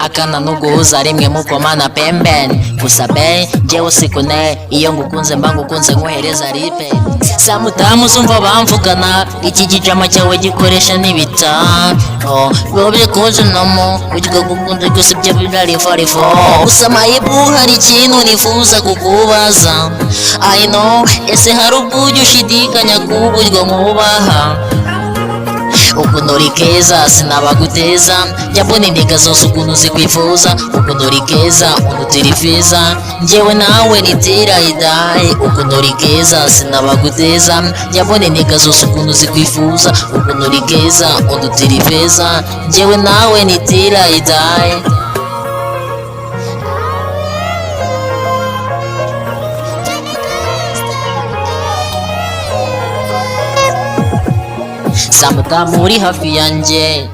akana nuguhuza rimwe mukomana pembeni. Gusa be jewe sikune iyo ngukunze mba ngukunze nkohereza ripe. Samutamu sumva bamvugana iki kijama cyawe gikoresha n'ibita. Biba bikoze namo ugiye gukunze gusa ibyo birari farifo. Gusa mayibu hari ikintu nifuza kukubaza. I know ese hari ubwujya ushidikanya kuburyo nkubaha. Ukuntu uri keza sinabaguteza, jyambona indiga zose ukuntu zikwifuza. Ukuntu uri keza unutira ifeza, njyewe nawe nitira idaye. Ukuntu uri keza sinabaguteza, jyambona indiga zose ukuntu zikwifuza. Ukuntu uri keza unutira ifeza, njyewe nawe nitira idaye. Samutamu uri hafi yanjye,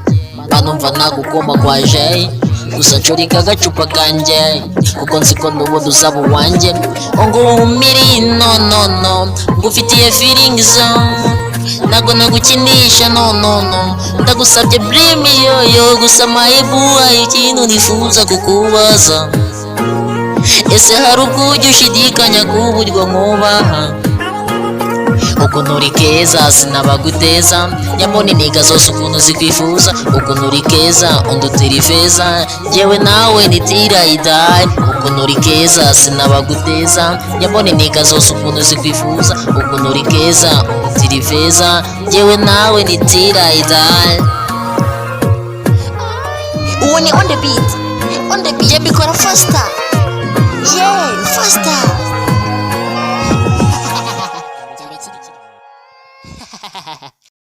banumva nagukoma kwaje. Gusa nshorika agacupa kanjye, kuko nzi ko n'ubundi uzaba uwanjye. Ngo umiri no ngufitiye feelings, ntago nagukinisha no. Ndagusabye blame yoyo, gusa mayibu hari ikintu nifuza kukubaza. Ese hari ubwujya ushidikanya kuburyo nkubaha. Ukuntu uri keza sinabaguteza, jyambona indiga zose ukuntu zikwifuza. Ukuntu uri keza undutira ifeza, njyewe nawe nitira idaye. Ukuntu uri keza sinabaguteza, jyambona indiga zose ukuntu zikwifuza. Ukuntu uri keza undutira ifeza, njyewe nawe nitira idaye. Uwo ni on the beat, bikora faster, yeah faster.